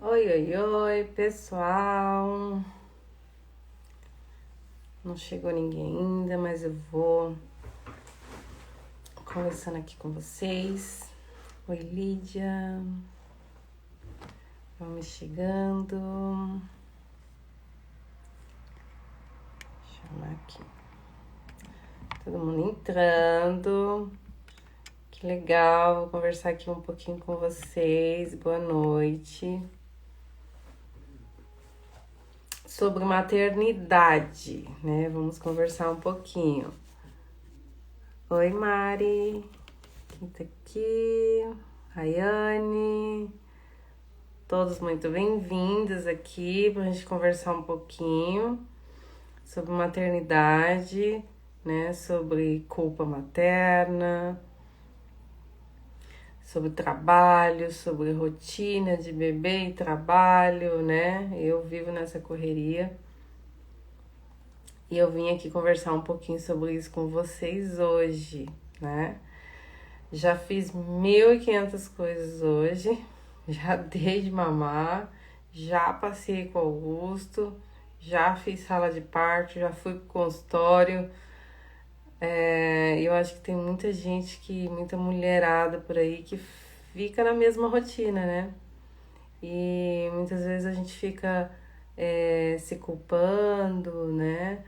Oi, oi, oi, pessoal. Não chegou ninguém ainda, mas eu vou conversando aqui com vocês. Oi, Lídia. Vamos chegando. Deixa eu chamar aqui. Todo mundo entrando. Que legal, vou conversar aqui um pouquinho com vocês. Boa noite. Sobre maternidade, né? Vamos conversar um pouquinho. Oi, Mari. Quem tá aqui? Rayane. Todos muito bem-vindos aqui pra gente conversar um pouquinho sobre maternidade, né? Sobre culpa materna, sobre trabalho, sobre rotina de bebê e trabalho, né? Eu vivo nessa correria. E eu vim aqui conversar um pouquinho sobre isso com vocês hoje, né? Já fiz 1.500 coisas hoje, já dei de mamar, já passei com o Augusto, já fiz sala de parto, já fui pro consultório. Eu acho que tem muita gente, muita mulherada por aí que fica na mesma rotina, né? E muitas vezes a gente fica se culpando, né?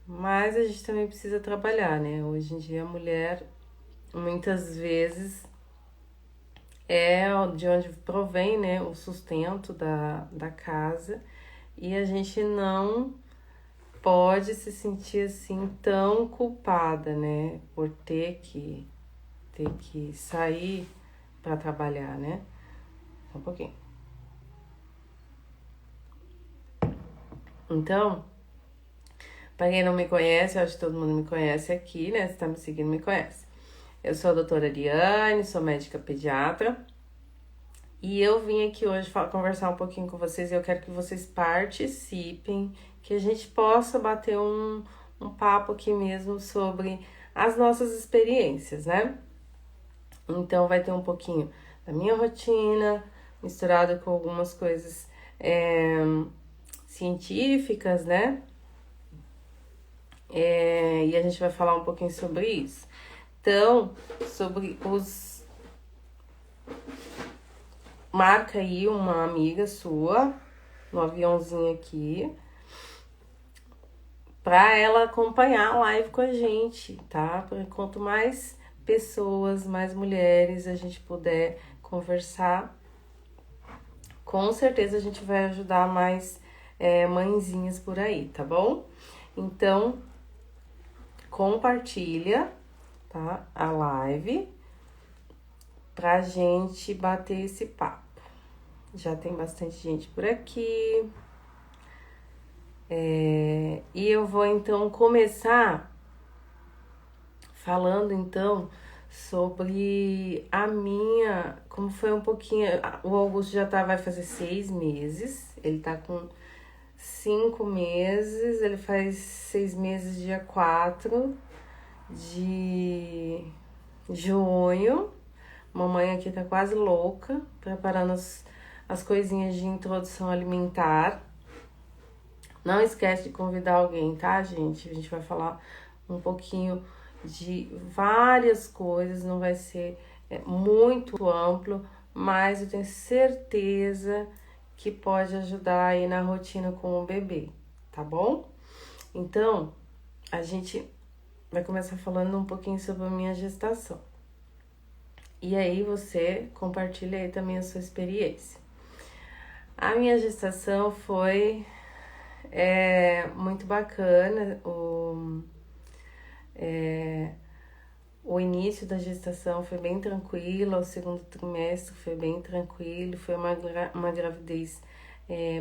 Mas a gente também precisa trabalhar, né? Hoje em dia a mulher, muitas vezes, é de onde provém, né, o sustento da casa, e a gente não pode se sentir assim tão culpada, né, por ter que sair para trabalhar, né? Só um pouquinho. Então, para quem não me conhece, eu acho que todo mundo me conhece aqui, né? Se tá me seguindo, me conhece. Eu sou a doutora Ariane, sou médica pediatra. E eu vim aqui hoje conversar um pouquinho com vocês e eu quero que vocês participem, que a gente possa bater um papo aqui mesmo sobre as nossas experiências, né? Então vai ter um pouquinho da minha rotina, misturado com algumas coisas científicas, né? E a gente vai falar um pouquinho sobre isso. Então, sobre os... Marca aí uma amiga sua no aviãozinho aqui, para ela acompanhar a live com a gente, tá? Quanto mais pessoas, mais mulheres a gente puder conversar, com certeza a gente vai ajudar mais mãezinhas por aí, tá bom? Então, compartilha, tá? A live pra gente bater esse papo. Já tem bastante gente por aqui. E eu vou então começar falando então sobre a minha, como foi um pouquinho, o Augusto vai fazer 6 meses, ele tá com 5 meses, ele faz 6 meses dia 4 de junho. Mamãe aqui tá quase louca, preparando as coisinhas de introdução alimentar. Não esquece de convidar alguém, tá, gente? A gente vai falar um pouquinho de várias coisas, não vai ser muito amplo, mas eu tenho certeza que pode ajudar aí na rotina com o bebê, tá bom? Então, a gente vai começar falando um pouquinho sobre a minha gestação. E aí você compartilha aí também a sua experiência. A minha gestação foi muito bacana. O início da gestação foi bem tranquilo, o segundo trimestre foi bem tranquilo, foi uma gravidez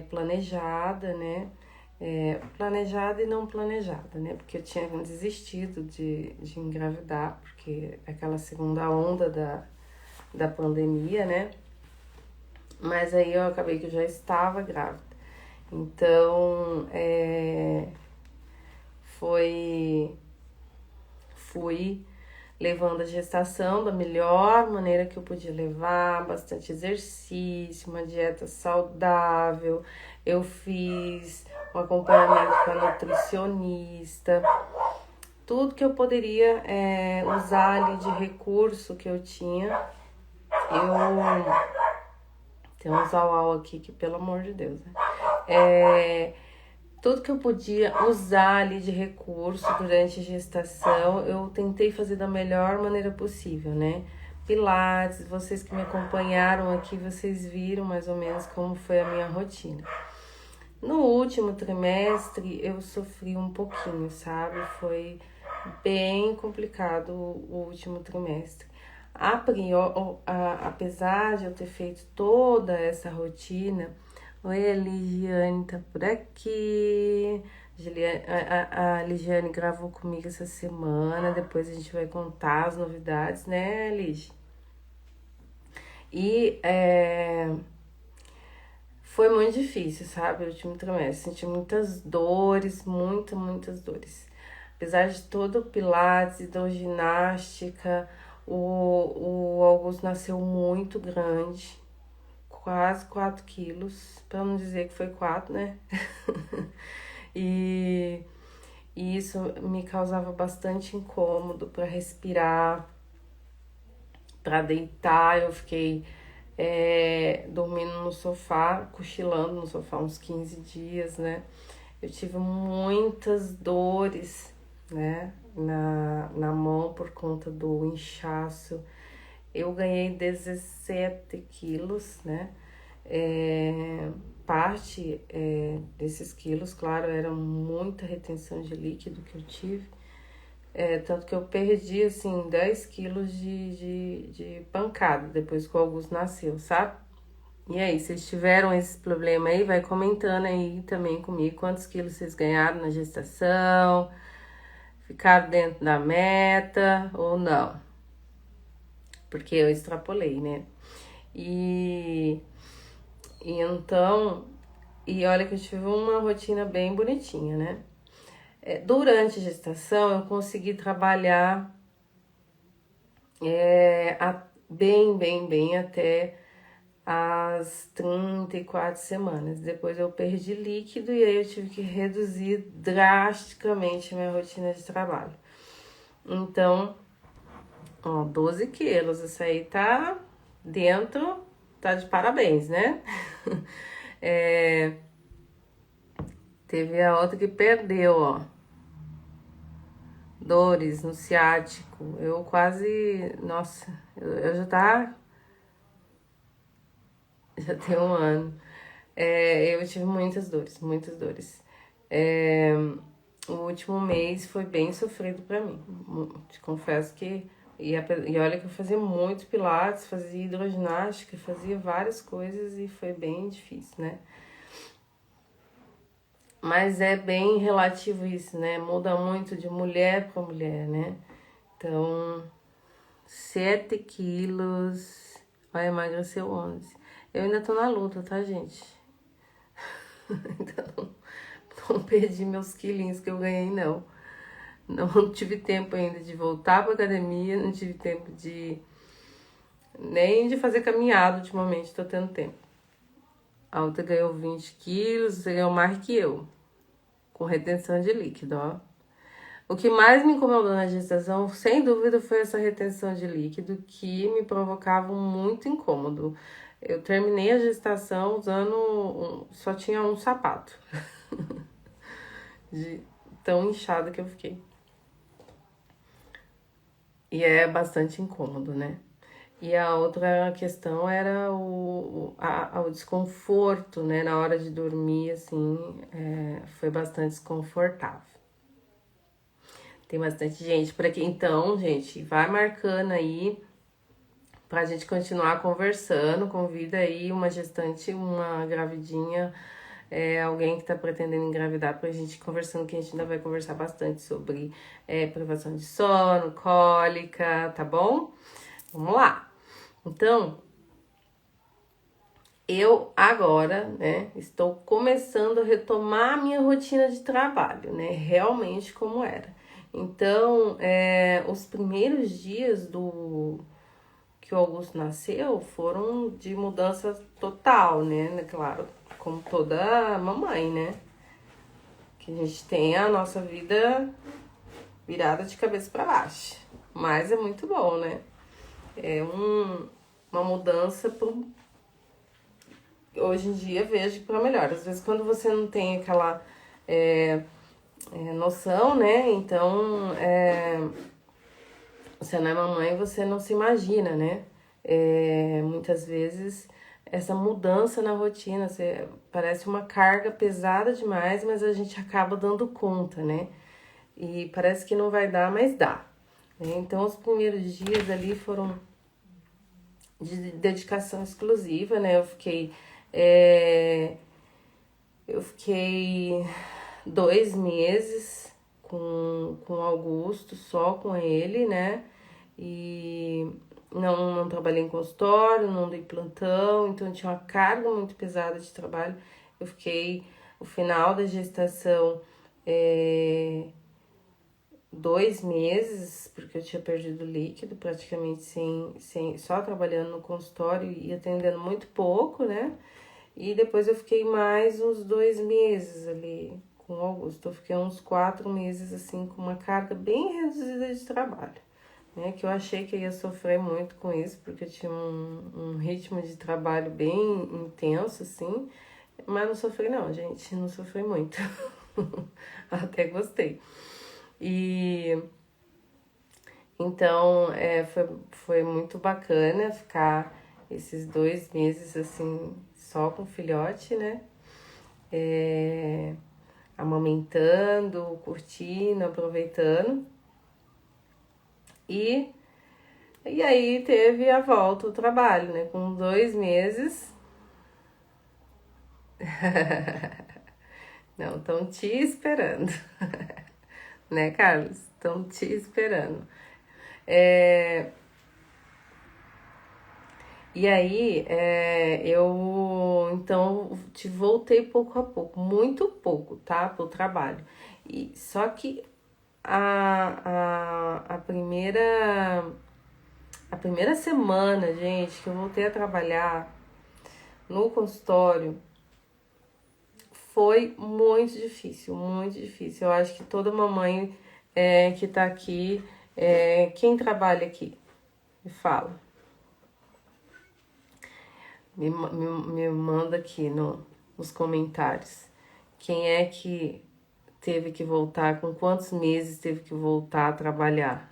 planejada, né? Planejada e não planejada, né? Porque eu tinha desistido de engravidar, porque aquela segunda onda da pandemia, né? Mas aí eu acabei que eu já estava grávida. Então, fui levando a gestação da melhor maneira que eu podia levar, bastante exercício, uma dieta saudável. Eu fiz um acompanhamento com a nutricionista, tudo que eu poderia usar ali de recurso que eu tinha. Eu tenho uns au aqui que, pelo amor de Deus, né? Tudo que eu podia usar ali de recurso durante a gestação, eu tentei fazer da melhor maneira possível, né? Pilates, vocês que me acompanharam aqui, vocês viram mais ou menos como foi a minha rotina. No último trimestre, eu sofri um pouquinho, sabe? Foi bem complicado o último trimestre. Apesar de eu ter feito toda essa rotina... Oi, a Ligiane tá por aqui. A Ligiane gravou comigo essa semana. Depois a gente vai contar as novidades, né, Ligiane? E foi muito difícil, sabe? O último trimestre. Senti muitas dores, muitas dores. Apesar de todo o pilates, hidroginástica, o Augusto nasceu muito grande. Quase 4 quilos, pra não dizer que foi 4, né? e isso me causava bastante incômodo para respirar, para deitar. Eu fiquei dormindo no sofá, cochilando no sofá uns 15 dias, né? Eu tive muitas dores, né? Na mão por conta do inchaço. Eu ganhei 17 quilos, né? Parte desses quilos, claro, era muita retenção de líquido que eu tive. Tanto que eu perdi, assim, 10 quilos de pancada depois que o Augusto nasceu, sabe? E aí, vocês tiveram esse problema aí? Vai comentando aí também comigo quantos quilos vocês ganharam na gestação, ficaram dentro da meta ou não. Porque eu extrapolei, né? E então, olha que eu tive uma rotina bem bonitinha, né? Durante a gestação, eu consegui trabalhar bem até as 34 semanas. Depois eu perdi líquido e aí eu tive que reduzir drasticamente a minha rotina de trabalho. Então, 12 quilos, isso aí tá dentro, tá de parabéns, né? Teve a outra que perdeu, ó. Dores no ciático. Eu quase... Nossa, eu já tenho um ano. Eu tive muitas dores, muitas dores. O último mês foi bem sofrido pra mim. Te confesso que... E olha que eu fazia muito pilates, fazia hidroginástica, fazia várias coisas e foi bem difícil, né? Mas é bem relativo isso, né? Muda muito de mulher para mulher, né? Então, 7 quilos, vai emagreceu 11. Eu ainda tô na luta, tá, gente? Então, não perdi meus quilinhos que eu ganhei, não. Não tive tempo ainda de voltar pra academia, não tive tempo nem de fazer caminhada ultimamente, tô tendo tempo. A outra ganhou 20 quilos, você ganhou mais que eu, com retenção de líquido, ó. O que mais me incomodou na gestação, sem dúvida, foi essa retenção de líquido que me provocava muito incômodo. Eu terminei a gestação usando, só tinha um sapato, de tão inchada que eu fiquei. E é bastante incômodo, né? E a outra questão era o desconforto, né? Na hora de dormir, assim, foi bastante desconfortável. Tem bastante gente por aqui. Então, gente, vai marcando aí pra gente continuar conversando. Convida aí uma gestante, uma gravidinha, alguém que tá pretendendo engravidar pra gente conversando, que a gente ainda vai conversar bastante sobre privação de sono, cólica, tá bom? Vamos lá. Então, eu agora, né, estou começando a retomar a minha rotina de trabalho, né, realmente como era. Então, os primeiros dias que o Augusto nasceu foram de mudança total, né? Claro, como toda mamãe, né? Que a gente tem a nossa vida virada de cabeça para baixo. Mas é muito bom, né? É uma mudança hoje em dia vejo para melhor. Às vezes quando você não tem aquela noção, né? Então, você não é mamãe, você não se imagina, né? Muitas vezes essa mudança na rotina, parece uma carga pesada demais, mas a gente acaba dando conta, né? E parece que não vai dar, mas dá. Né? Então, os primeiros dias ali foram de dedicação exclusiva, né? Eu fiquei 2 meses com o Augusto, só com ele, né? E não trabalhei em consultório, não dei plantão, então tinha uma carga muito pesada de trabalho. Eu fiquei o final da gestação 2 meses, porque eu tinha perdido líquido, praticamente só trabalhando no consultório e atendendo muito pouco, né? E depois eu fiquei mais uns 2 meses ali com o Augusto. Eu fiquei uns 4 meses, assim, com uma carga bem reduzida de trabalho. Né? Que eu achei que eu ia sofrer muito com isso, porque eu tinha um ritmo de trabalho bem intenso, assim. Mas não sofri não, gente. Não sofri muito. Até gostei. E então foi muito bacana ficar esses 2 meses assim, só com o filhote, né? Amamentando, curtindo, aproveitando. E aí teve a volta ao trabalho, né? Com 2 meses. Não, estão te esperando. Né, Carlos? Estão te esperando. E aí, eu então te voltei pouco a pouco, muito pouco, tá? Pro trabalho. Só que a primeira semana, gente, que eu voltei a trabalhar no consultório foi muito difícil, muito difícil. Eu acho que toda mamãe que tá aqui, quem trabalha aqui, me fala. Me manda aqui nos comentários. Quem é que teve que voltar, com quantos meses teve que voltar a trabalhar?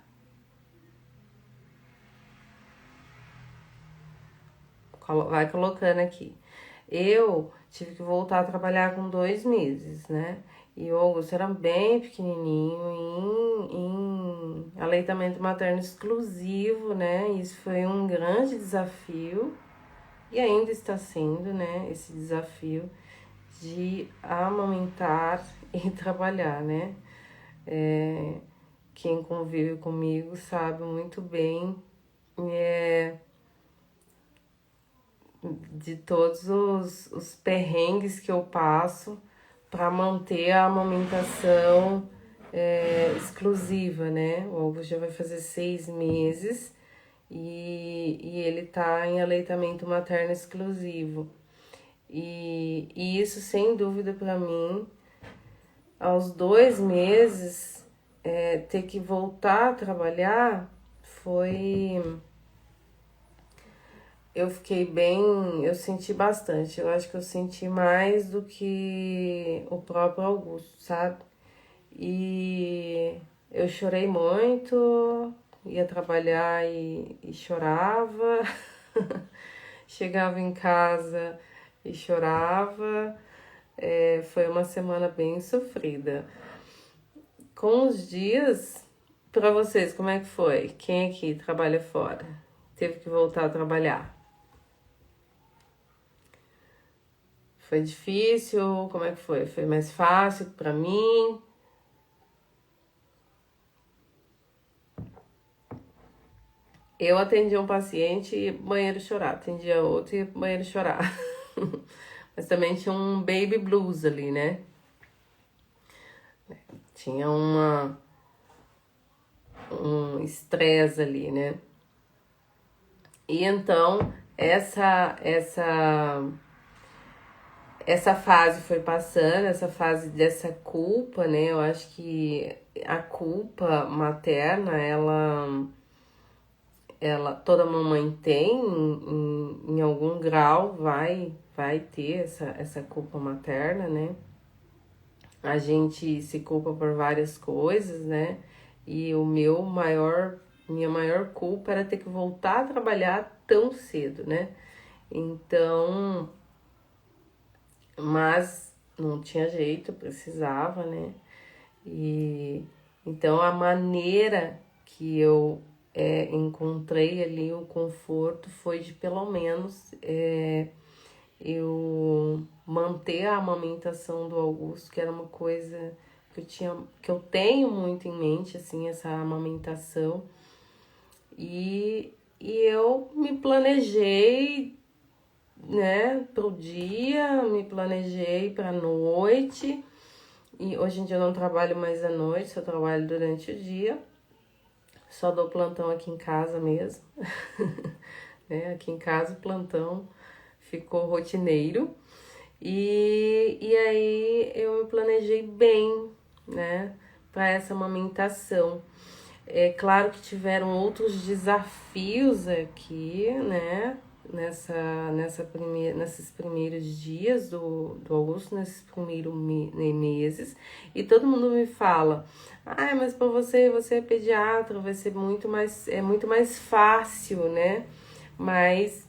Vai colocando aqui. Eu tive que voltar a trabalhar com 2 meses, né? E o Augusto era bem pequenininho, em aleitamento materno exclusivo, né? Isso foi um grande desafio. E ainda está sendo, né, esse desafio de amamentar e trabalhar, né? Quem convive comigo sabe muito bem de todos os perrengues que eu passo para manter a amamentação exclusiva, né? O Augusto já vai fazer 6 meses e ele tá em aleitamento materno exclusivo. E isso, sem dúvida, para mim, aos 2 meses, ter que voltar a trabalhar foi. Eu fiquei bem. Eu senti bastante. Eu acho que eu senti mais do que o próprio Augusto, sabe? E eu chorei muito, ia trabalhar e chorava. Chegava em casa e chorava. Foi uma semana bem sofrida. Com os dias, pra vocês, como é que foi? Quem aqui trabalha fora? Teve que voltar a trabalhar? Foi difícil? Como é que foi? Foi mais fácil pra mim? Eu atendia um paciente e banheiro chorar, atendia outro e banheiro chorar. Mas também tinha um baby blues ali, né? Tinha um estresse ali, né? E então, essa fase foi passando, essa fase dessa culpa, né? Eu acho que a culpa materna, ela toda mamãe tem, em algum grau, vai ter essa culpa materna, né? A gente se culpa por várias coisas, né? E minha maior culpa era ter que voltar a trabalhar tão cedo, né? Então, mas não tinha jeito, eu precisava, né? E então a maneira que eu encontrei ali o conforto foi de pelo menos eu manter a amamentação do Augusto, que era uma coisa que eu tenho muito em mente, assim, essa amamentação. E eu me planejei, né, pro dia, me planejei pra noite. E hoje em dia eu não trabalho mais à noite, só trabalho durante o dia. Só dou plantão aqui em casa mesmo. Né? Aqui em casa o plantão ficou rotineiro. E aí eu me planejei bem, né, para essa amamentação. É claro que tiveram outros desafios aqui, né, nesses primeiros dias do Augusto, nesses primeiros meses, e todo mundo me fala, mas para você é pediatra, vai ser muito mais fácil, né, mas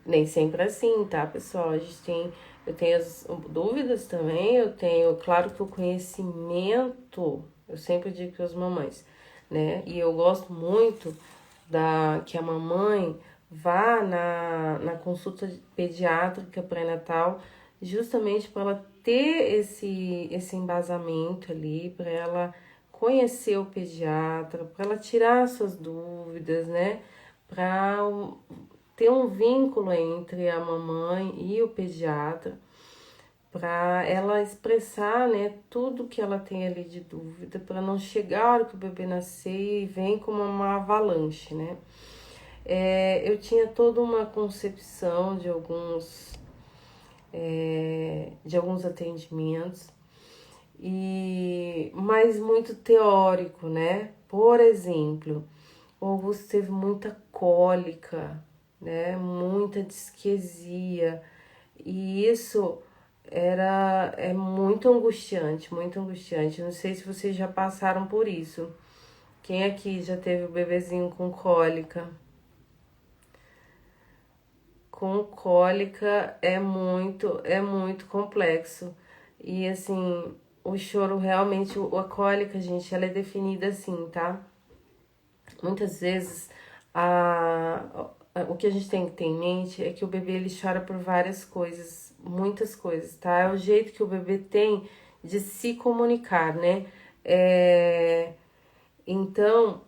nem sempre assim, tá, pessoal? Eu tenho as dúvidas também, claro que o conhecimento, eu sempre digo para as mamães, né? E eu gosto muito que a mamãe vá na consulta pediátrica pré-natal, justamente para ela ter esse embasamento ali, para ela conhecer o pediatra, para ela tirar suas dúvidas, né? Para ter um vínculo entre a mamãe e o pediatra, para ela expressar, né, tudo que ela tem ali de dúvida, para não chegar a hora que o bebê nascer e vem como uma avalanche, né? Eu tinha toda uma concepção de alguns atendimentos, mas muito teórico, né? Por exemplo, o Augusto teve muita cólica, né? Muita disquesia. E isso é muito angustiante, muito angustiante. Não sei se vocês já passaram por isso. Quem aqui já teve o bebezinho com cólica? Com cólica é muito complexo. E assim, o choro realmente, a cólica, gente, ela é definida assim, tá? Muitas vezes o que a gente tem que ter em mente é que o bebê ele chora por várias coisas, muitas coisas, tá? É o jeito que o bebê tem de se comunicar, né? Então,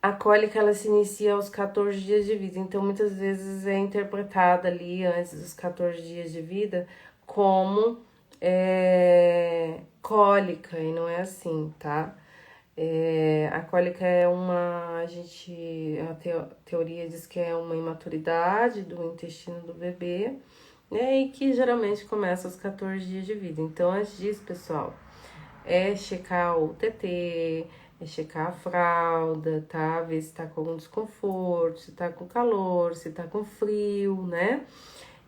a cólica ela se inicia aos 14 dias de vida, então muitas vezes é interpretada ali antes dos 14 dias de vida como cólica, e não é assim, tá? A cólica a teoria diz que é uma imaturidade do intestino do bebê, né, e que geralmente começa aos 14 dias de vida. Então, antes disso, pessoal, é checar o TT, é checar a fralda, tá? Ver se tá com algum desconforto, se tá com calor, se tá com frio, né?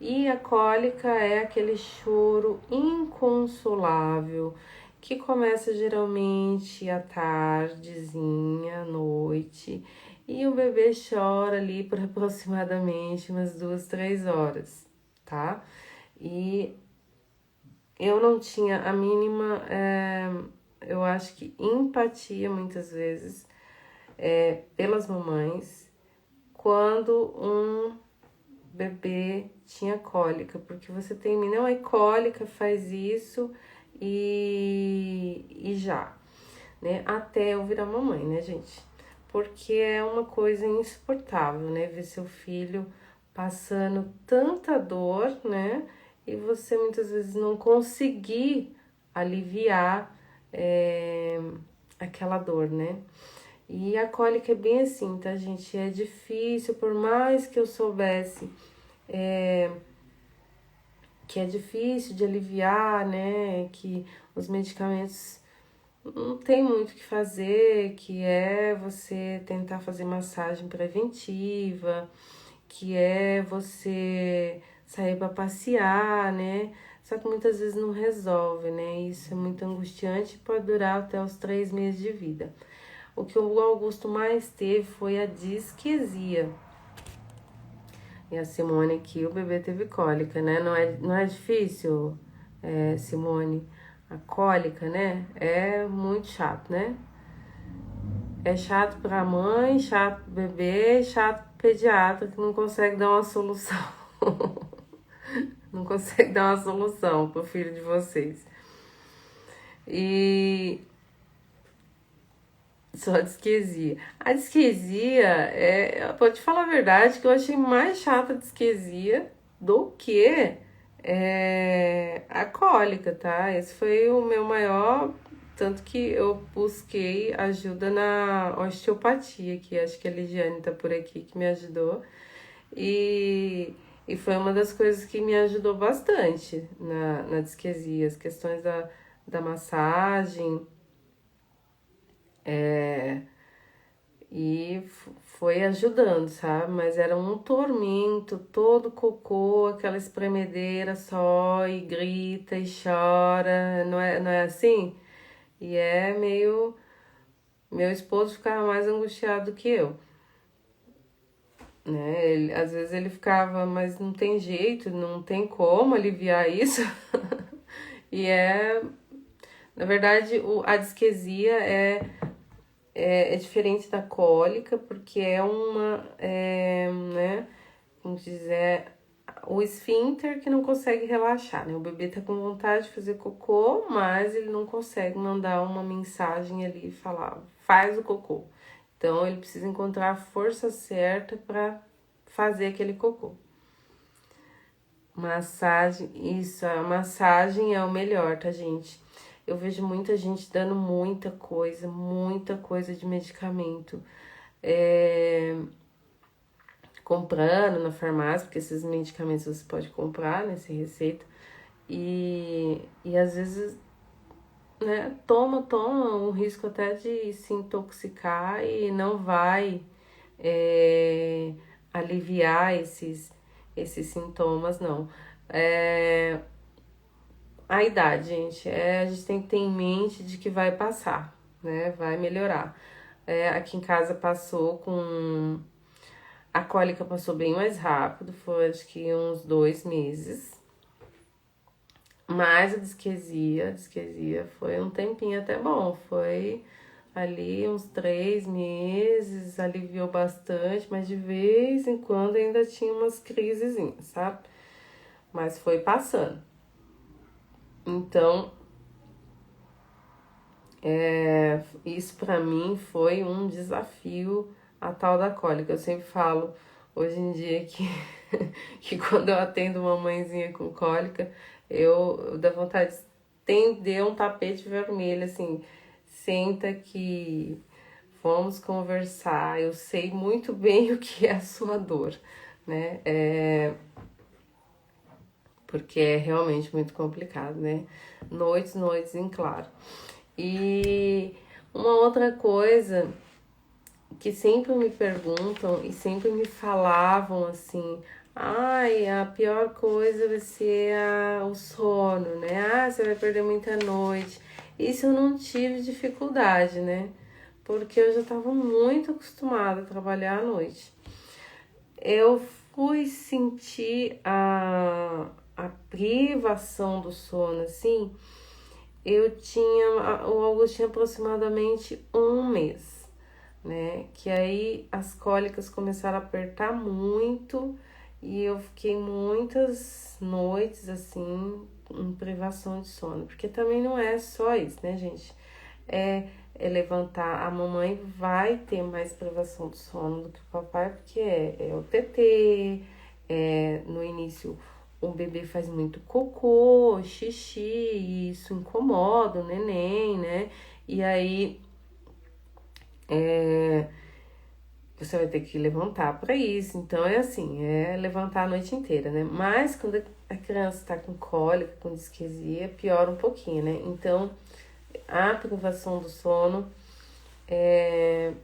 E a cólica é aquele choro inconsolável que começa geralmente à tardezinha, à noite, e o bebê chora ali por aproximadamente umas 2, 3 horas, tá? E eu não tinha a mínima, eu acho que empatia muitas vezes pelas mamães quando um bebê tinha cólica, porque você tem, não é cólica, faz isso e já, né? Até eu virar mamãe, né, gente? Porque é uma coisa insuportável, né? Ver seu filho passando tanta dor, né? E você muitas vezes não conseguir aliviar aquela dor, né? E a cólica é bem assim, tá, gente? É difícil, por mais que eu soubesse que é difícil de aliviar, né? Que os medicamentos não tem muito o que fazer, que é você tentar fazer massagem preventiva, que é você sair para passear, né? Só que muitas vezes não resolve, né? Isso é muito angustiante e pode durar até os 3 meses de vida. O que o Augusto mais teve foi a disquesia. E a Simone aqui, o bebê teve cólica, né? Não é difícil, Simone? A cólica, né? É muito chato, né? É chato pra mãe, chato pro bebê, chato pro pediatra que não consegue dar uma solução. Não consegue dar uma solução pro filho de vocês. E só disquesia. A disquesia, eu vou te falar a verdade, que eu achei mais chata a disquesia do que a cólica, tá? Esse foi o meu maior. Tanto que eu busquei ajuda na osteopatia, que acho que a Ligiane tá por aqui, que me ajudou. E foi uma das coisas que me ajudou bastante na disquesia, as questões da massagem. E foi ajudando, sabe? Mas era um tormento, todo cocô, aquela espremedeira só, e grita e chora, não é assim? E é meio. Meu esposo ficava mais angustiado do que eu, né? Às vezes ele ficava, mas não tem jeito, não tem como aliviar isso. E na verdade, a disquesia é diferente da cólica, porque né, como dizer, o esfíncter que não consegue relaxar, né? O bebê tá com vontade de fazer cocô, mas ele não consegue mandar uma mensagem ali e falar, faz o cocô. Então, ele precisa encontrar a força certa para fazer aquele cocô. Massagem, isso, a massagem é o melhor, tá, gente? Eu vejo muita gente dando muita coisa de medicamento. Comprando na farmácia, porque esses medicamentos você pode comprar, né, sem receita. E às vezes, né, toma um risco até de se intoxicar e não vai é, aliviar esses sintomas, não. A idade, gente, a gente tem que ter em mente de que vai passar, né? Vai melhorar. Aqui em casa passou com. A cólica passou bem mais rápido, foi acho que uns 2 meses. Mas a disquesia foi um tempinho até bom. Foi ali uns 3 meses, aliviou bastante, mas de vez em quando ainda tinha umas crisezinhas, sabe? Mas foi passando. Então, isso pra mim foi um desafio, a tal da cólica. Eu sempre falo hoje em dia que, que quando eu atendo uma mãezinha com cólica, eu dá vontade de estender um tapete vermelho, assim, senta que vamos conversar. Eu sei muito bem o que é a sua dor, né? Porque é realmente muito complicado, né? Noites em claro. E uma outra coisa que sempre me perguntam e sempre me falavam assim, ai, a pior coisa vai ser o sono, né? Ah, você vai perder muita noite. Isso eu não tive dificuldade, né? Porque eu já estava muito acostumada a trabalhar à noite. Eu fui sentir a privação do sono, assim, o Augusto tinha aproximadamente 1 mês, né? Que aí as cólicas começaram a apertar muito e eu fiquei muitas noites, assim, em privação de sono. Porque também não é só isso, né, gente? É levantar. A mamãe vai ter mais privação de sono do que o papai, porque é o TT, no início o bebê faz muito cocô, xixi, e isso incomoda o neném, né? E aí você vai ter que levantar para isso. Então é assim, é levantar a noite inteira, né? Mas quando a criança tá com cólica, com disquesia, piora um pouquinho, né? Então a privação do sono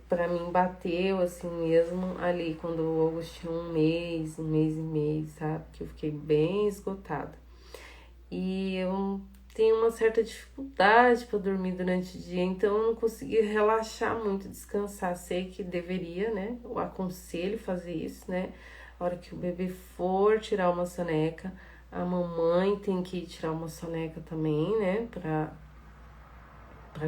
para mim bateu assim mesmo ali quando o Augusto tinha um mês e meio, sabe? Que eu fiquei bem esgotada. E eu tenho uma certa dificuldade para dormir durante o dia, então eu não consegui relaxar muito, descansar. Sei que deveria, né? Eu aconselho fazer isso, né? A hora que o bebê for tirar uma soneca, a mamãe tem que ir tirar uma soneca também, né? Para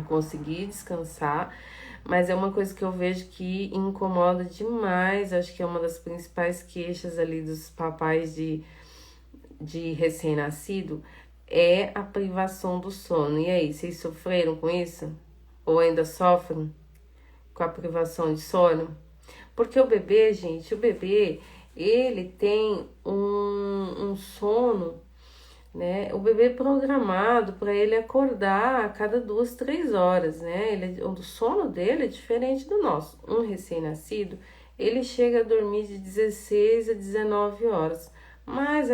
conseguir descansar. Mas é uma coisa que eu vejo que incomoda demais. Acho que é uma das principais queixas ali dos papais de recém-nascido é a privação do sono. E aí, vocês sofreram com isso? Ou ainda sofrem com a privação de sono? Porque o bebê, gente, ele tem um sono, né? O bebê é programado para ele acordar a cada 2, 3 horas, né? O sono dele é diferente do nosso. Um recém-nascido, ele chega a dormir de 16 a 19 horas. Mas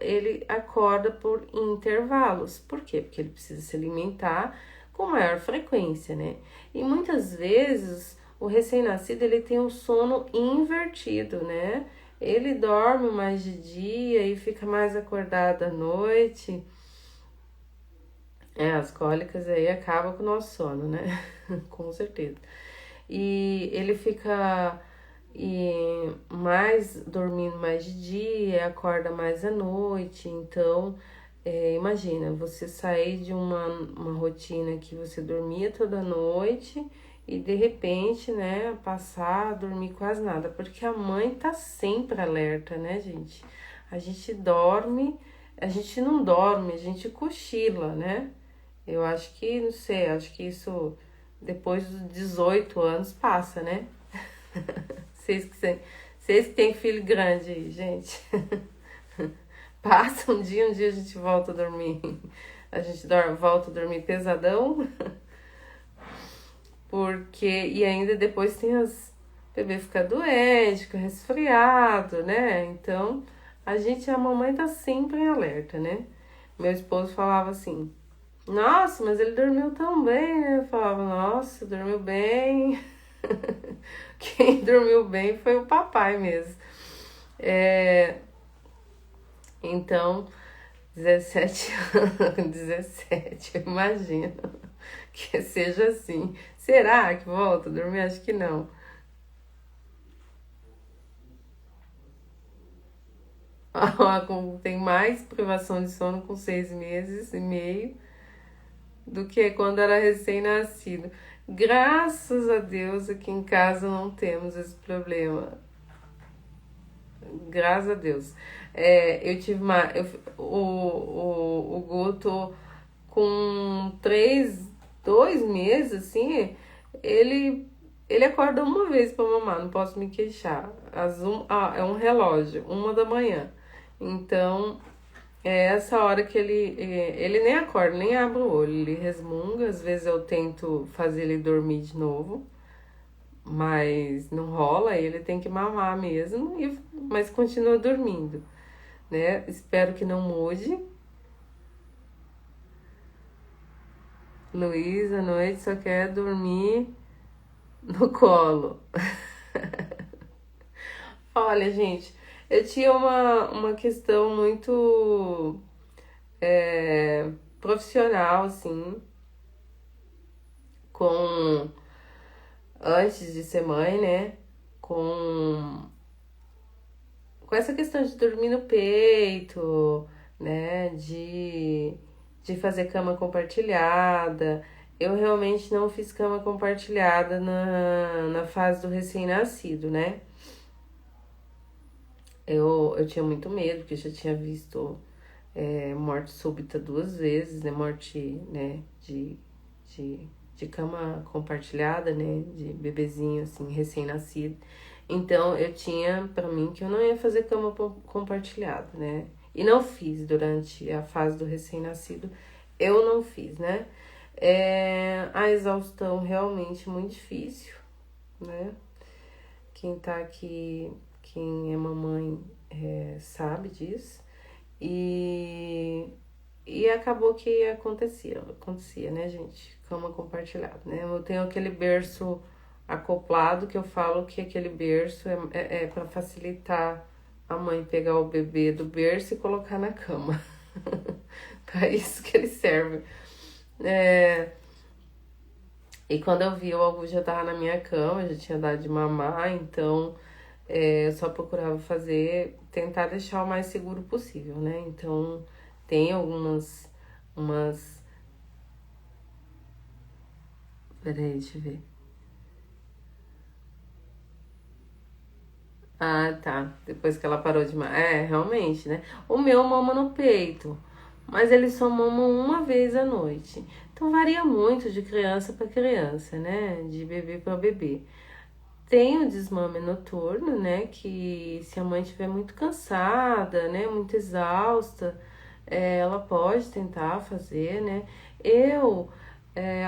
ele acorda por intervalos. Por quê? Porque ele precisa se alimentar com maior frequência, né? E muitas vezes o recém-nascido ele tem um sono invertido, né? Ele dorme mais de dia e fica mais acordado à noite. As cólicas aí acabam com o nosso sono, né? Com certeza. E ele fica mais dormindo mais de dia, acorda mais à noite. Então, imagina, você sair de uma rotina que você dormia toda noite e de repente, né, passar a dormir quase nada, porque a mãe tá sempre alerta, né, gente? A gente dorme, a gente não dorme, a gente cochila, né? Eu acho que, não sei, acho que isso depois dos 18 anos passa, né? Vocês que têm filho grande aí, gente. Passa um dia a gente volta a dormir. A gente volta a dormir pesadão. Porque. E ainda depois tem as. O bebê fica doente, fica resfriado, né? Então a mamãe tá sempre em alerta, né? Meu esposo falava assim: Nossa, mas ele dormiu tão bem, né? Eu falava: Nossa, dormiu bem. Quem dormiu bem foi o papai mesmo. Então, 17 anos, 17, eu imagino que seja assim. Será que volta a dormir? Acho que não. Tem mais privação de sono com 6 meses e meio do que quando era recém-nascido. Graças a Deus aqui em casa não temos esse problema. Graças a Deus. Eu tive o Guto com 2 meses, assim, ele, ele acorda uma vez pra mamar, não posso me queixar. É um relógio, 1 da manhã. Então, é essa hora que ele nem acorda, nem abre o olho, ele resmunga. Às vezes eu tento fazer ele dormir de novo, mas não rola, ele tem que mamar mesmo, mas continua dormindo, né? Espero que não mude. Luiz, à noite, só quer dormir no colo. Olha, gente, eu tinha uma questão muito profissional, assim, com antes de ser mãe, né? Com, com essa questão de dormir no peito, né? De fazer cama compartilhada. Eu realmente não fiz cama compartilhada na fase do recém-nascido, né? Eu tinha muito medo, porque eu já tinha visto morte súbita 2 vezes, né? Morte, né, de, de cama compartilhada, né? De bebezinho, assim, recém-nascido. Então, eu tinha pra mim que eu não ia fazer cama compartilhada, né? E não fiz durante a fase do recém-nascido, eu não fiz, né? A exaustão realmente muito difícil, né? Quem tá aqui, quem é mamãe, sabe disso. E acabou que acontecia, né, gente? Cama compartilhada, né? Eu tenho aquele berço acoplado que eu falo que aquele berço é para facilitar a mãe pegar o bebê do berço e colocar na cama. Para isso que ele serve. E quando eu vi, o Augusto já tava na minha cama, já tinha dado de mamar, então eu só procurava tentar deixar o mais seguro possível, né? Então tem umas. Peraí, deixa eu ver. Ah, tá. Depois que ela parou de mamar. Realmente, né? O meu mama no peito, mas eles só mamam uma vez à noite. Então varia muito de criança para criança, né? De bebê para bebê. Tem o desmame noturno, né? Que se a mãe estiver muito cansada, né? Muito exausta, ela pode tentar fazer, né?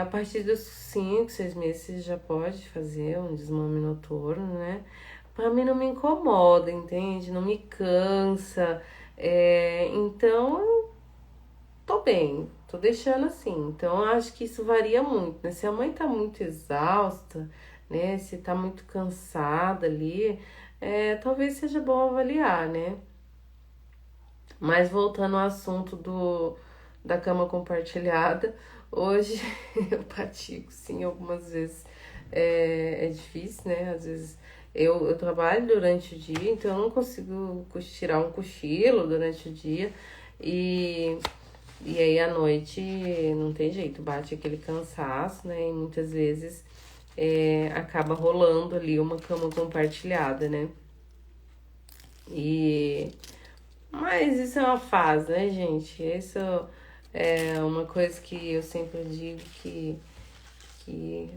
A partir dos 5, 6 meses, já pode fazer um desmame noturno, né? Pra mim não me incomoda, entende? Não me cansa. Então, eu tô bem, tô deixando assim. Então, eu acho que isso varia muito, né? Se a mãe tá muito exausta, né? Se tá muito cansada ali, talvez seja bom avaliar, né? Mas voltando ao assunto da cama compartilhada, hoje eu pratico sim algumas vezes. É difícil, né? Às vezes eu trabalho durante o dia, então eu não consigo tirar um cochilo durante o dia. E, e aí à noite não tem jeito, bate aquele cansaço, né? E muitas vezes acaba rolando ali uma cama compartilhada, né? E Mas isso é uma fase, né, gente? Isso é uma coisa que eu sempre digo que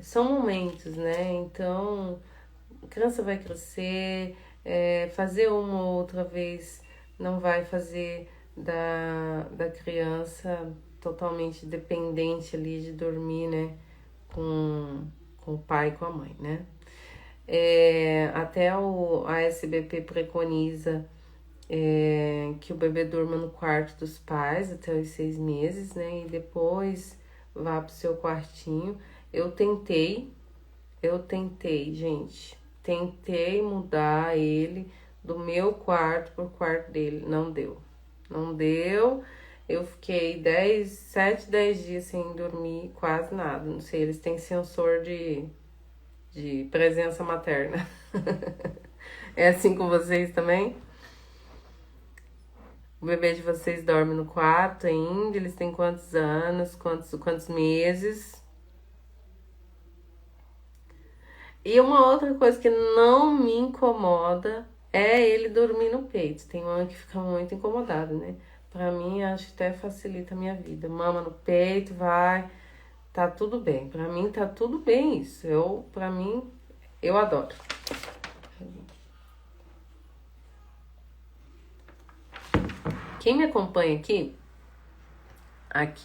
são momentos, né? Então, a criança vai crescer, fazer uma ou outra vez não vai fazer da criança totalmente dependente ali de dormir, né? Com o pai e com a mãe, né? Até a SBP preconiza que o bebê durma no quarto dos pais até os 6 meses, né? E depois vá pro seu quartinho. Eu tentei, gente. Tentei mudar ele do meu quarto pro quarto dele. Não deu. Não deu. Eu fiquei 10 dias sem dormir, quase nada. Não sei, eles têm sensor de presença materna. É assim com vocês também? O bebê de vocês dorme no quarto ainda? Eles têm quantos anos? Quantos meses? E uma outra coisa que não me incomoda é ele dormir no peito. Tem mãe que fica muito incomodada, né? Pra mim, acho que até facilita a minha vida. Mama no peito, vai, tá tudo bem. Pra mim, tá tudo bem isso. Pra mim, eu adoro. Quem me acompanha aqui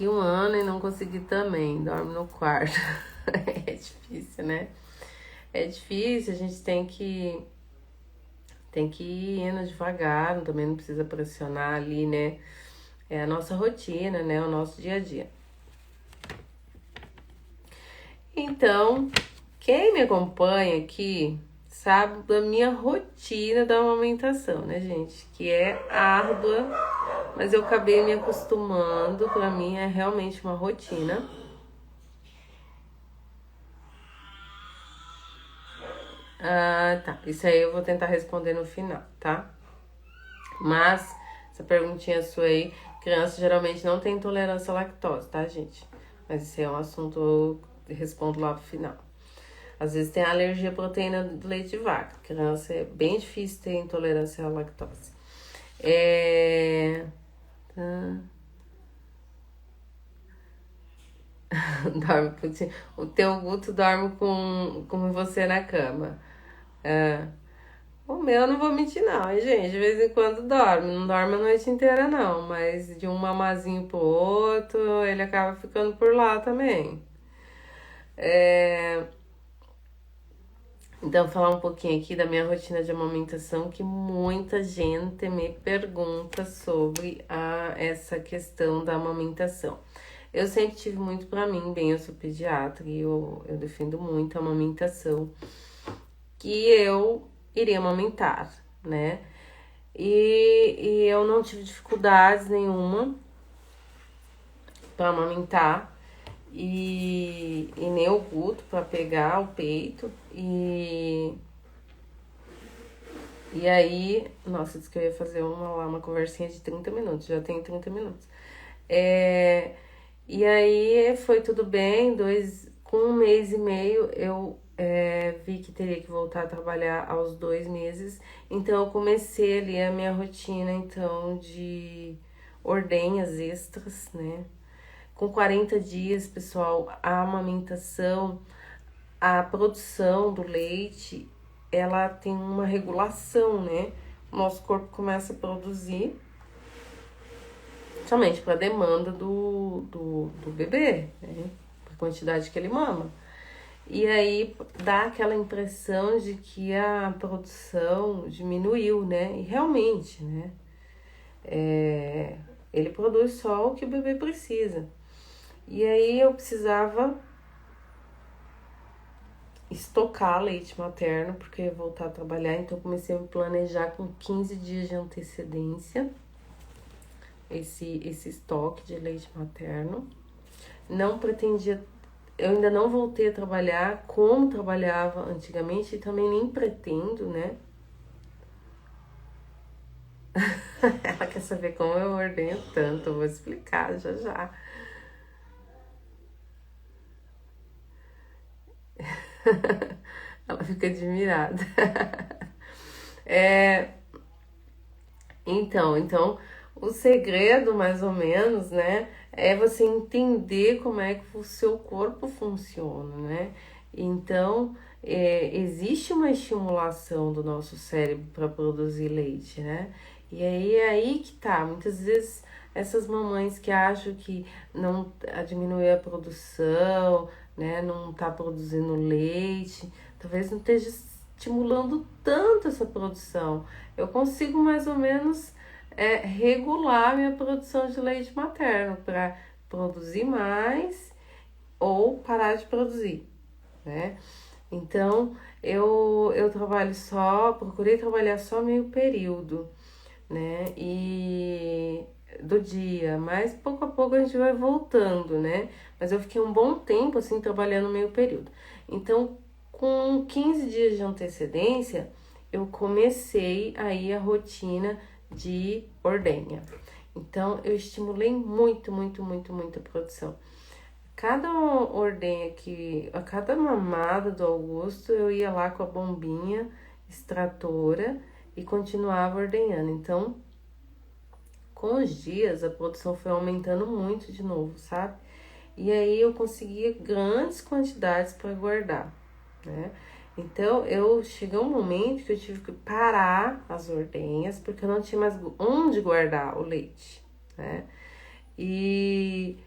1 ano e não consegui também, dorme no quarto. É difícil, né? É difícil, a gente tem que ir indo devagar, também não precisa pressionar ali, né? É a nossa rotina, né? O nosso dia a dia. Então, quem me acompanha aqui sabe da minha rotina da amamentação, né, gente? Que é árdua, mas eu acabei me acostumando, pra mim é realmente uma rotina. Tá. Isso aí eu vou tentar responder no final, tá? Mas, essa perguntinha sua aí, criança geralmente não tem intolerância à lactose, tá, gente? Mas isso aí é um assunto eu respondo lá pro final. Às vezes tem alergia à proteína do leite de vaca. Criança é bem difícil ter intolerância à lactose. Tá. O teu Guto dorme com você na cama. O meu eu não vou mentir não, hein, gente? De vez em quando dorme. Não dorme a noite inteira não, mas de um mamazinho pro outro, ele acaba ficando por lá também. É... Então, falar um pouquinho aqui da minha rotina de amamentação, que muita gente me pergunta sobre essa questão da amamentação. Eu sempre tive muito pra mim, bem, eu sou pediatra e eu defendo muito a amamentação, que eu iria amamentar, né? E eu não tive dificuldades nenhuma para amamentar e nem o Guto para pegar o peito. E aí, nossa, disse que eu ia fazer uma conversinha de 30 minutos, já tem 30 minutos. E aí foi tudo bem, com 1 mês e meio eu vi que teria que voltar a trabalhar aos 2 meses. Então eu comecei ali a minha rotina então de ordenhas extras, né? Com 40 dias, pessoal, a amamentação, a produção do leite, ela tem uma regulação, né? O nosso corpo começa a produzir somente para a demanda do bebê, né? A quantidade que ele mama. E aí dá aquela impressão de que a produção diminuiu, né? E realmente, né? Ele produz só o que o bebê precisa. E aí eu precisava estocar leite materno, porque eu ia voltar a trabalhar, então comecei a me planejar com 15 dias de antecedência esse estoque de leite materno. Não pretendia, eu ainda não voltei a trabalhar como trabalhava antigamente e também nem pretendo, né? Ela quer saber como eu ordenho tanto, eu vou explicar já já. Ela fica admirada. É, então, o segredo, mais ou menos, né, é você entender como é que o seu corpo funciona, né? Então, existe uma estimulação do nosso cérebro para produzir leite, né? E aí é aí que tá. Muitas vezes essas mamães que acham que não diminuir a produção, né, não tá produzindo leite, talvez não esteja estimulando tanto essa produção. Eu consigo mais ou menos regular minha produção de leite materno para produzir mais ou parar de produzir, né? Então, eu trabalho procurei trabalhar só meio período, né? E do dia, mas pouco a pouco a gente vai voltando, né? Mas eu fiquei um bom tempo assim trabalhando meio período. Então, com 15 dias de antecedência, eu comecei aí a rotina de ordenha. Então, eu estimulei muito, muito, muito, muito a produção. Cada ordenha a cada mamada do Augusto, eu ia lá com a bombinha extratora e continuava ordenhando. Então, com os dias, a produção foi aumentando muito de novo, sabe? E aí eu conseguia grandes quantidades para guardar, né? Então, chegou um momento que eu tive que parar as ordenhas, porque eu não tinha mais onde guardar o leite, né? E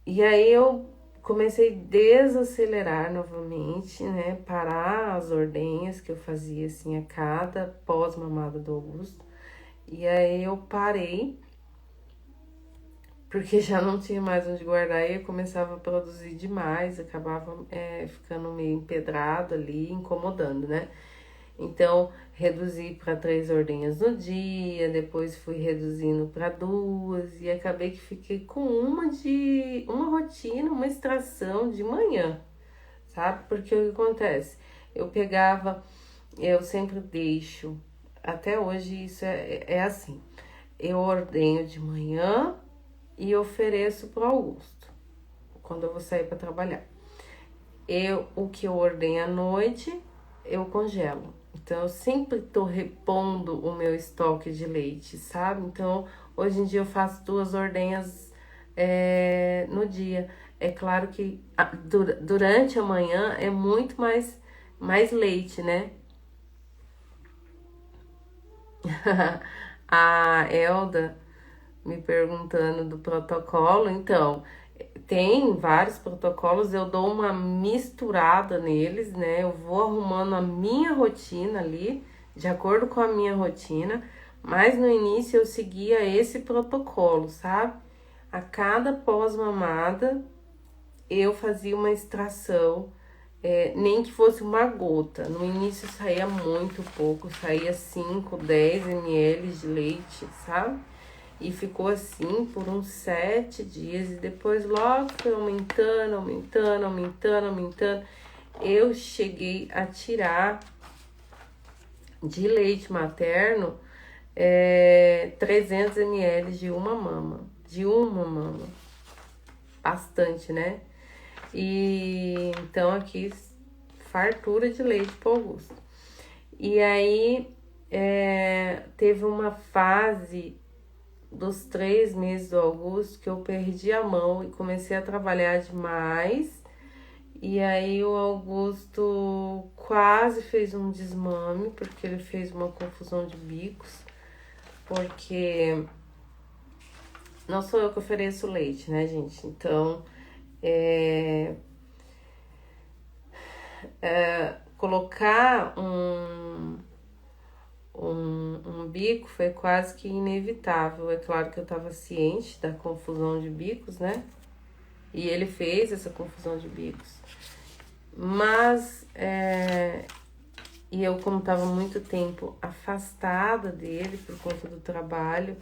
aí eu comecei a desacelerar novamente, né? Parar as ordenhas que eu fazia assim a cada pós-mamada do Augusto. E aí eu parei, porque já não tinha mais onde guardar e eu começava a produzir demais, acabava ficando meio empedrado ali, incomodando, né? Então, reduzi para 3 ordenhas no dia, depois fui reduzindo para 2 e acabei que fiquei com uma rotina, uma extração de manhã, sabe? Porque o que acontece? Eu sempre deixo, até hoje isso é assim, eu ordenho de manhã e ofereço para o Augusto, quando eu vou sair para trabalhar. O que eu ordenho à noite, eu congelo. Então, eu sempre tô repondo o meu estoque de leite, sabe? Então, hoje em dia eu faço 2 ordenhas no dia. É claro que durante a manhã é muito mais leite, né? A Elda me perguntando do protocolo, então, tem vários protocolos, eu dou uma misturada neles, né? Eu vou arrumando a minha rotina ali, de acordo com a minha rotina, mas no início eu seguia esse protocolo, sabe? A cada pós-mamada eu fazia uma extração, nem que fosse uma gota. No início saía muito pouco, saía 5, 10 ml de leite, sabe? E ficou assim por uns 7 dias e depois logo foi aumentando, aumentando, aumentando, aumentando. Eu cheguei a tirar de leite materno 300 ml de uma mama. De uma mama. Bastante, né? E então aqui, fartura de leite pro Augusto. E aí teve uma fase dos 3 meses do Augusto que eu perdi a mão e comecei a trabalhar demais. E aí o Augusto quase fez um desmame, porque ele fez uma confusão de bicos, porque não sou eu que ofereço leite, né, gente? Então, colocar um bico foi quase que inevitável. É claro que eu estava ciente da confusão de bicos, né? E ele fez essa confusão de bicos. Mas, e eu, como estava muito tempo afastada dele por conta do trabalho,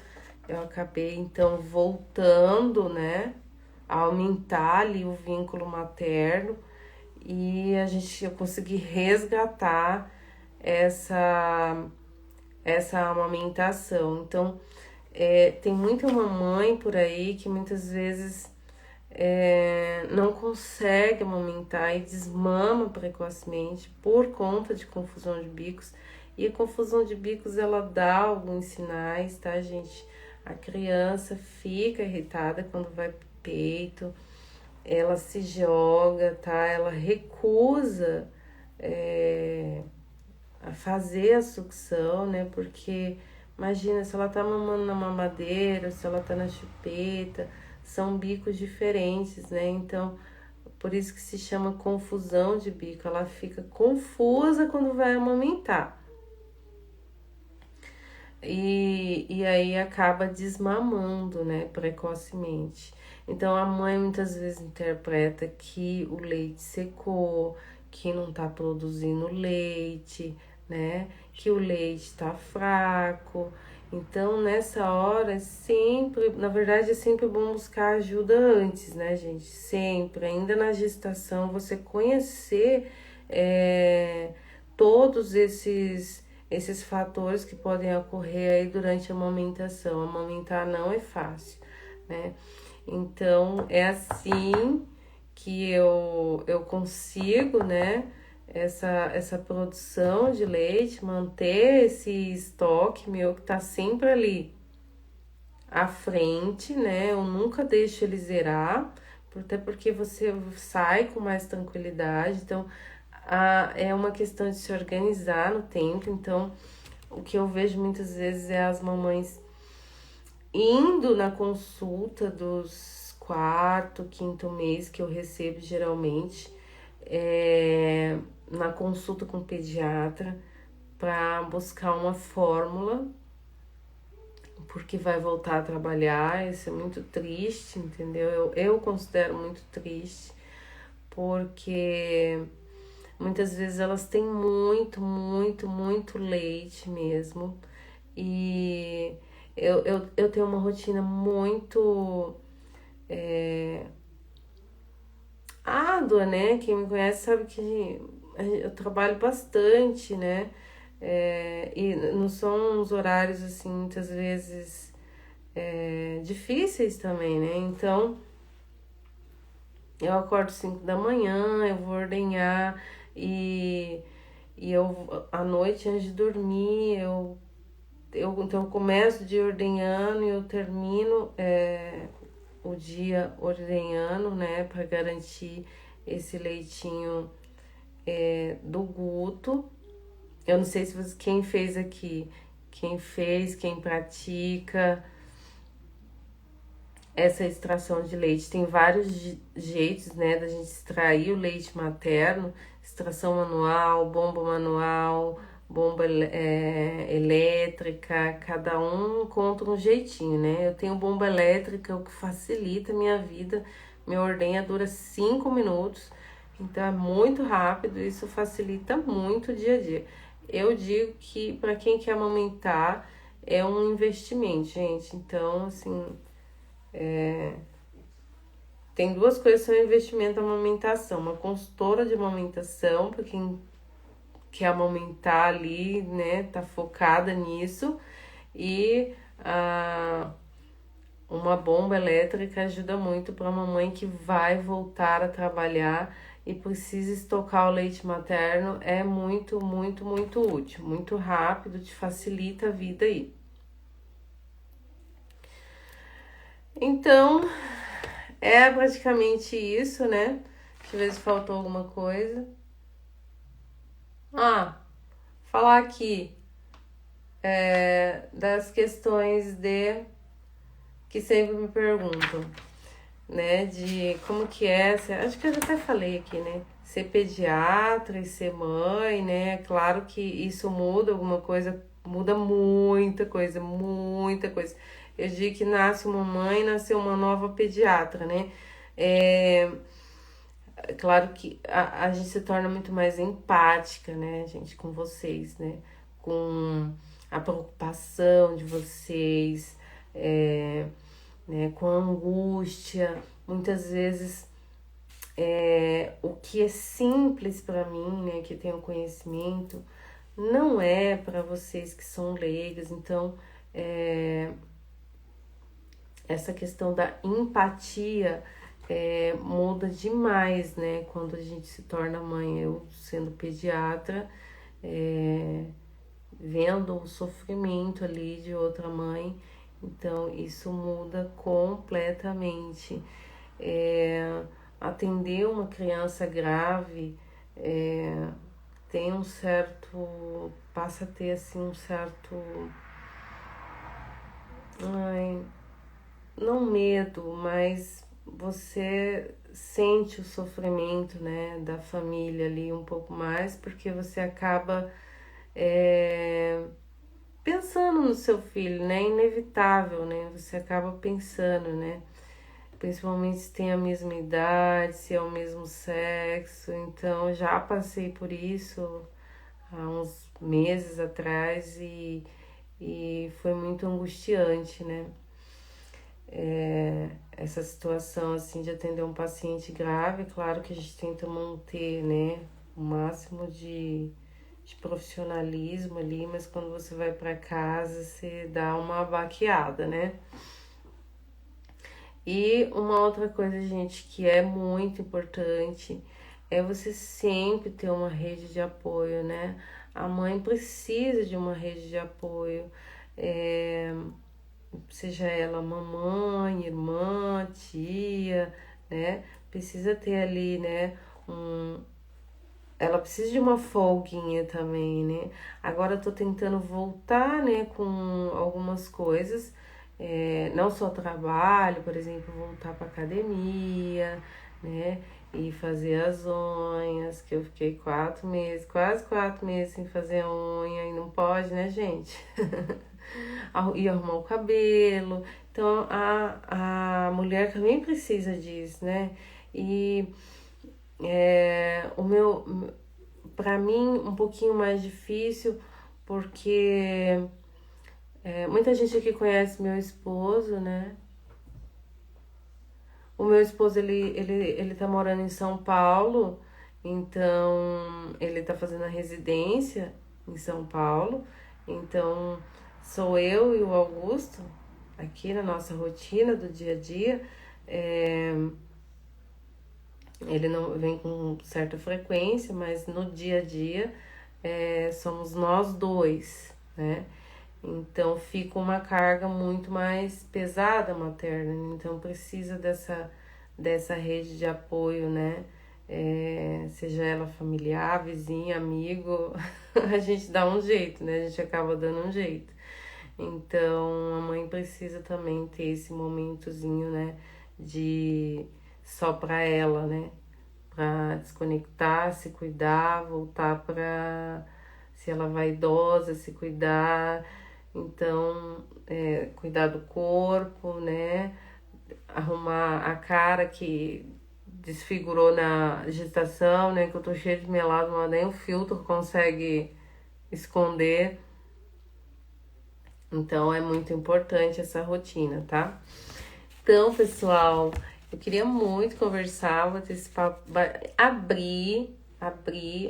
eu acabei, então, voltando, né? A aumentar ali o vínculo materno. E eu consegui resgatar essa amamentação. Então, tem muita mamãe por aí que muitas vezes não consegue amamentar e desmama precocemente por conta de confusão de bicos. E a confusão de bicos, ela dá alguns sinais, tá, gente? A criança fica irritada quando vai pro peito, ela se joga, tá? Ela recusa a fazer a sucção, né? Porque imagina, se ela tá mamando na mamadeira, se ela tá na chupeta, são bicos diferentes, né? Então, por isso que se chama confusão de bico. Ela fica confusa quando vai amamentar. E aí acaba desmamando, né, precocemente. Então a mãe muitas vezes interpreta que o leite secou, que não tá produzindo leite, né, que o leite tá fraco. Então nessa hora sempre, na verdade é sempre bom buscar ajuda antes, né, gente? Sempre, ainda na gestação, você conhecer todos esses fatores que podem ocorrer aí durante a amamentação. Amamentar não é fácil, né? Então, é assim que eu consigo, né, essa produção de leite, manter esse estoque meu que tá sempre ali à frente, né? Eu nunca deixo ele zerar, até porque você sai com mais tranquilidade. Então, é uma questão de se organizar no tempo. Então, o que eu vejo muitas vezes é as mamães indo na consulta dos 4º, 5º mês que eu recebo geralmente, na consulta com o pediatra, para buscar uma fórmula, porque vai voltar a trabalhar. Isso é muito triste, entendeu? Eu considero muito triste, porque muitas vezes elas têm muito, muito, muito leite mesmo. E eu tenho uma rotina muito árdua, né? Quem me conhece sabe que eu trabalho bastante, né? E não são uns horários, assim, muitas vezes difíceis também, né? Então, eu acordo 5 da manhã, eu vou ordenhar e eu, à noite, antes de dormir, então eu começo o dia ordenhando e eu termino o dia ordenhando, né, para garantir esse leitinho do Guto. Eu não sei se quem fez aqui quem fez, quem pratica essa extração de leite. Tem vários jeitos, né, da gente extrair o leite materno, extração manual, bomba elétrica, cada um conta um jeitinho, né? Eu tenho bomba elétrica, o que facilita a minha vida. Minha ordenha dura 5 minutos, então é muito rápido, isso facilita muito o dia a dia. Eu digo que para quem quer amamentar é um investimento, gente. Então, assim, tem duas coisas que são investimento na amamentação. Uma consultora de amamentação, para quem quer amamentar ali, né, tá focada nisso. E uma bomba elétrica ajuda muito para a mamãe que vai voltar a trabalhar e precisa estocar o leite materno. É muito, muito, muito útil, muito rápido, te facilita a vida aí. Então, é praticamente isso, né? Deixa eu ver se faltou alguma coisa. Falar aqui das questões que sempre me perguntam, né? De como que é, acho que eu já até falei aqui, né? Ser pediatra e ser mãe, né? Claro que isso muda alguma coisa, muda muita coisa, muita coisa. Eu digo que nasce uma mãe, nasceu uma nova pediatra, né? Claro que a gente se torna muito mais empática, né, gente, com vocês, né? Com a preocupação de vocês, né, com a angústia. Muitas vezes o que é simples para mim, né, que tenho conhecimento, não é para vocês que são leigas. Então, essa questão da empatia muda demais, né? Quando a gente se torna mãe. Eu, sendo pediatra, vendo o sofrimento ali de outra mãe, então isso muda completamente. Atender uma criança grave tem um certo, passa a ter assim um certo, não medo, mas você sente o sofrimento, né, da família ali um pouco mais, porque você acaba pensando no seu filho, né, inevitável, né, você acaba pensando, né, principalmente se tem a mesma idade, se é o mesmo sexo. Então já passei por isso há uns meses atrás e foi muito angustiante, né? Essa situação assim de atender um paciente grave. Claro que a gente tenta manter, né, o máximo de profissionalismo ali, mas quando você vai para casa você dá uma baqueada, né? E uma outra coisa, gente, que é muito importante é você sempre ter uma rede de apoio, né? A mãe precisa de uma rede de apoio, seja ela mamãe, irmã, tia, né? Precisa ter ali, né? Ela precisa de uma folguinha também, né? Agora eu tô tentando voltar, né, com algumas coisas. Não só trabalho, por exemplo, voltar pra academia, né? E fazer as unhas, que eu fiquei 4 meses, quase 4 meses sem fazer unha, e não pode, né, gente? E arrumar o cabelo. Então a mulher também precisa disso, né? E pra mim, um pouquinho mais difícil, porque muita gente aqui conhece meu esposo, né? O meu esposo, ele tá morando em São Paulo, então ele tá fazendo a residência em São Paulo. Então sou eu e o Augusto aqui na nossa rotina do dia a dia. Ele não vem com certa frequência, mas no dia a dia somos nós dois, né? Então fica uma carga muito mais pesada materna, então precisa dessa rede de apoio, né? Seja ela familiar, vizinho, amigo, a gente dá um jeito, né? A gente acaba dando um jeito. Então, a mãe precisa também ter esse momentozinho, né, de só pra ela, né, pra desconectar, se cuidar, voltar pra, se ela vai idosa, se cuidar, então, cuidar do corpo, né, arrumar a cara que desfigurou na gestação, né, que eu tô cheia de melado, mas nem o filtro consegue esconder. Então é muito importante essa rotina, tá? Então, pessoal, eu queria muito conversar, bater esse papo, abrir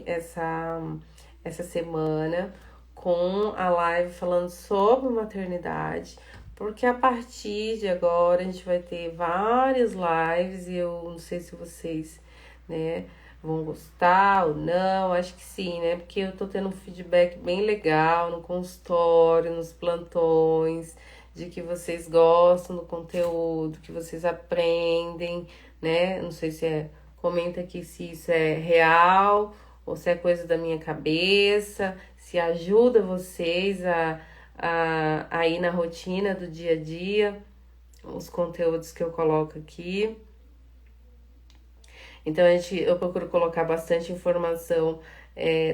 essa semana com a live falando sobre maternidade, porque a partir de agora a gente vai ter várias lives e eu não sei se vocês, né, vão gostar ou não, acho que sim, né? Porque eu tô tendo um feedback bem legal no consultório, nos plantões, de que vocês gostam do conteúdo, que vocês aprendem, né? Não sei se comenta aqui se isso é real ou se é coisa da minha cabeça, se ajuda vocês a ir na rotina do dia a dia, os conteúdos que eu coloco aqui. Então eu procuro colocar bastante informação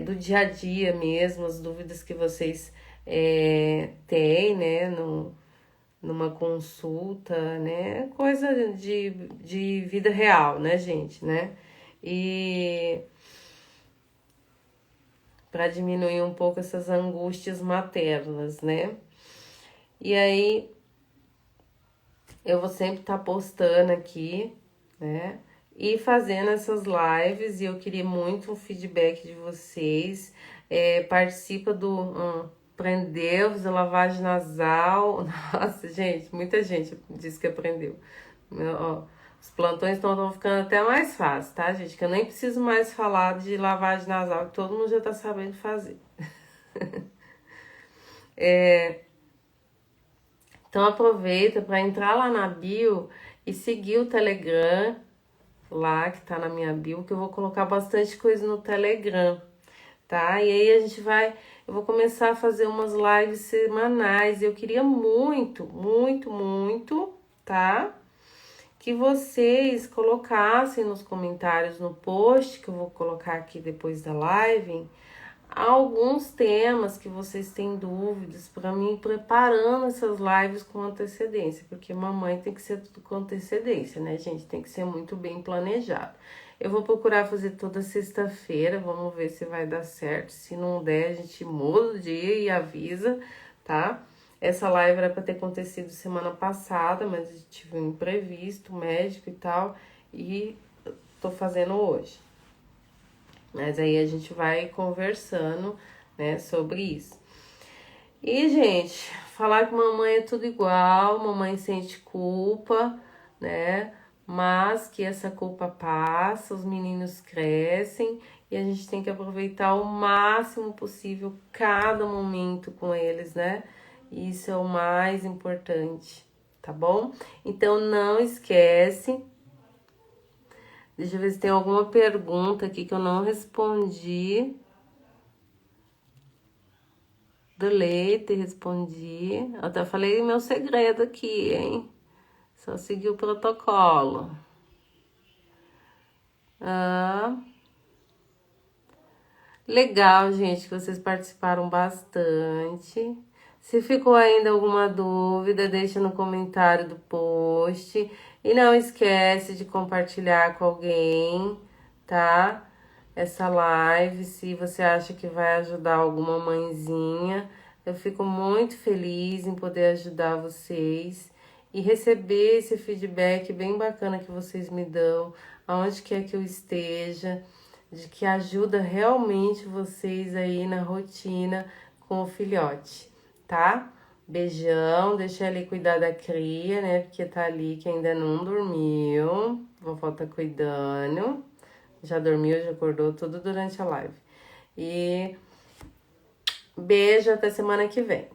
do dia a dia mesmo, as dúvidas que vocês têm, né, numa consulta, né, coisa de vida real, né, gente, né, e para diminuir um pouco essas angústias maternas, né, e aí eu vou sempre estar postando aqui, né, e fazendo essas lives, e eu queria muito um feedback de vocês. Participa do aprendeu fazer lavagem nasal. Nossa, gente, muita gente disse que aprendeu. Ó, os plantões estão ficando até mais fáceis, tá, gente? Que eu nem preciso mais falar de lavagem nasal, que todo mundo já tá sabendo fazer. Então aproveita para entrar lá na bio e seguir o Telegram, lá que tá na minha bio, que eu vou colocar bastante coisa no Telegram, tá? E aí eu vou começar a fazer umas lives semanais. Eu queria muito, muito, muito, tá? Que vocês colocassem nos comentários no post que eu vou colocar aqui depois da live, alguns temas que vocês têm dúvidas para mim preparando essas lives com antecedência, porque mamãe tem que ser tudo com antecedência, né, gente? Tem que ser muito bem planejado. Eu vou procurar fazer toda sexta-feira, vamos ver se vai dar certo. Se não der, a gente muda o dia e avisa, tá? Essa live era para ter acontecido semana passada, mas tive um imprevisto médico e tal, e tô fazendo hoje. Mas aí a gente vai conversando, né, sobre isso. E, gente, falar que mamãe é tudo igual, mamãe sente culpa, né? Mas que essa culpa passa, os meninos crescem e a gente tem que aproveitar o máximo possível cada momento com eles, né? Isso é o mais importante, tá bom? Então não esquece. Deixa eu ver se tem alguma pergunta aqui que eu não respondi. Do leite, respondi. Eu até falei meu segredo aqui, hein? Só seguir o protocolo. Legal, gente, que vocês participaram bastante. Se ficou ainda alguma dúvida, deixa no comentário do post. E não esquece de compartilhar com alguém, tá? Essa live, se você acha que vai ajudar alguma mãezinha. Eu fico muito feliz em poder ajudar vocês e receber esse feedback bem bacana que vocês me dão, aonde quer que eu esteja, de que ajuda realmente vocês aí na rotina com o filhote, tá? Beijão, deixa ele cuidar da cria, né? Porque tá ali que ainda não dormiu. Vovó tá cuidando. Já dormiu, já acordou tudo durante a live. E beijo, até semana que vem.